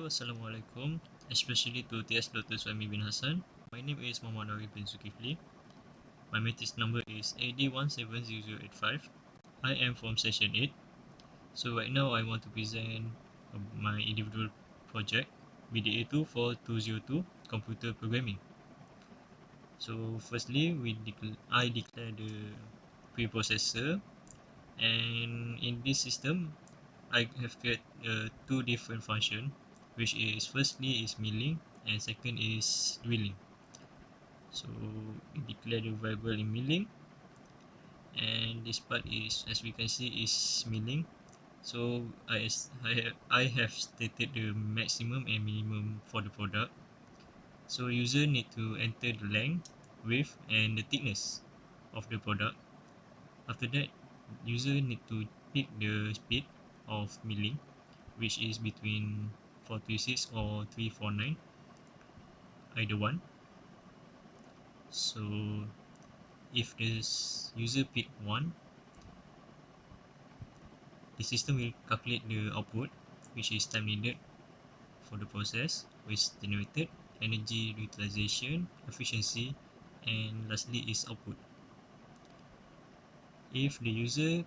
Hello, Assalamualaikum, especially to TS Dr. Suhaimi bin Hassan. My name is Muhammad Ariff bin Zulkifli. My matrix number is AD170085. I am from session 8. So right now I want to present my individual project, BDA2 for 202 computer programming. So firstly, I declare the preprocessor, and in this system I have created two different functions, which is firstly is milling and second is dwelling. So we declare the variable in milling, and this part is, as we can see, is milling. So I have stated the maximum and minimum for the product. So user need to enter the length, width and the thickness of the product. After that, user need to pick the speed of milling, which is between 436 or 349, either one. So if this user pick one, the system will calculate the output, which is time needed for the process, waste generated, energy utilization, efficiency, and lastly is output. If the user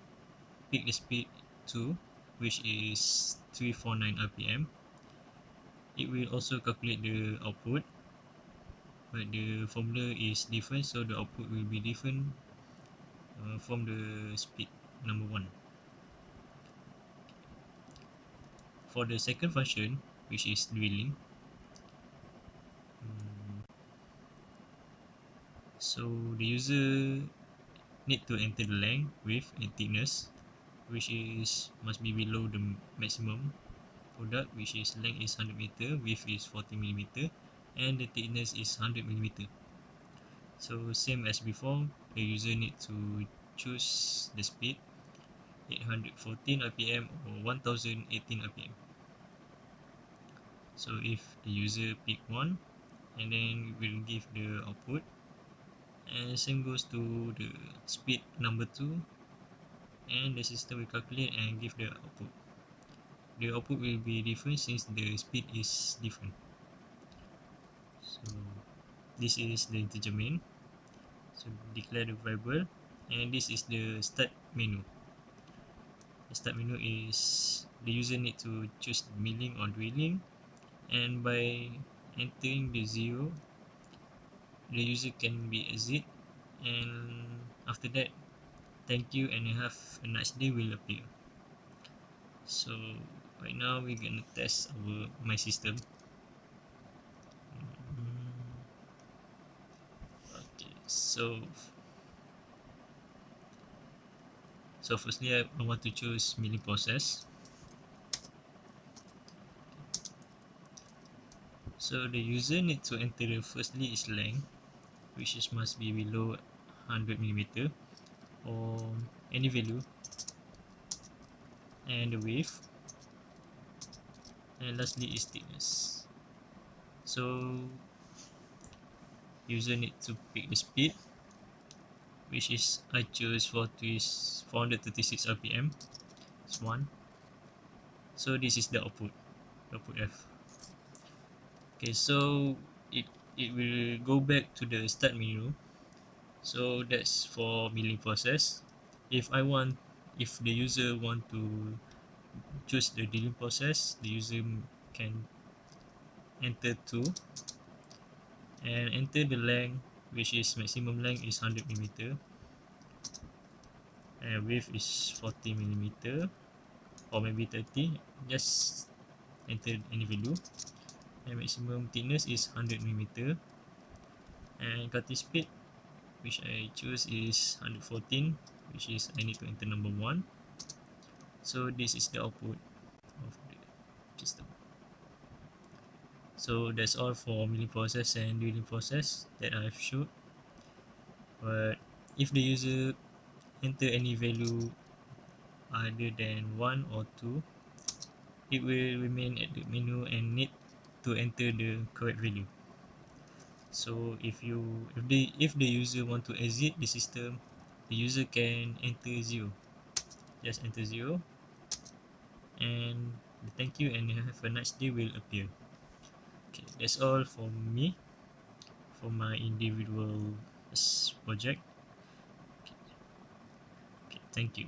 pick the speed 2, which is 349 rpm, it will also calculate the output, but the formula is different, so the output will be different from the speed number 1. For the second function, which is dwelling, so the user need to enter the length, width and thickness, which is must be below the maximum product, which is length is 100 meter, width is 40 millimeter, and the thickness is 100 millimeter. So same as before, the user need to choose the speed 814 rpm or 1018 rpm. So if the user pick one, and then we'll give the output, and same goes to the speed number 2, and the system will calculate and give the output. The output will be different since the speed is different. So this is the integer main. So declare the variable, and this is the start menu. The start menu is the user need to choose milling or dwelling, and by entering the 0, the user can be exit, and after that, thank you and have a nice day will appear. So right now we're gonna test my system. Okay, so firstly I want to choose milling process. So the user need to enter the firstly is length, which is must be below 100 millimeter or any value, and the width, and lastly is thickness. So user need to pick the speed, which is I choose 436 rpm. It's 1. So this is the output F. Okay, so it will go back to the start menu. So that's for milling process. If the user want to choose the drilling process, the user can enter 2 and enter the length, which is maximum length is 100 millimeter, and width is 40 millimeter or maybe 30. Just enter any value, and maximum thickness is 100 millimeter, and cutting speed, which I choose is 114, which is I need to enter number 1. So this is the output of the system. So that's all for milling process and drilling process that I've showed. But if the user enter any value other than 1 or 2, it will remain at the menu and need to enter the correct value. So if the user want to exit the system, the user can enter 0. Just enter 0, and Thank you and have a nice day will appear. Okay, that's all for me for my individual project. Okay, okay, thank you.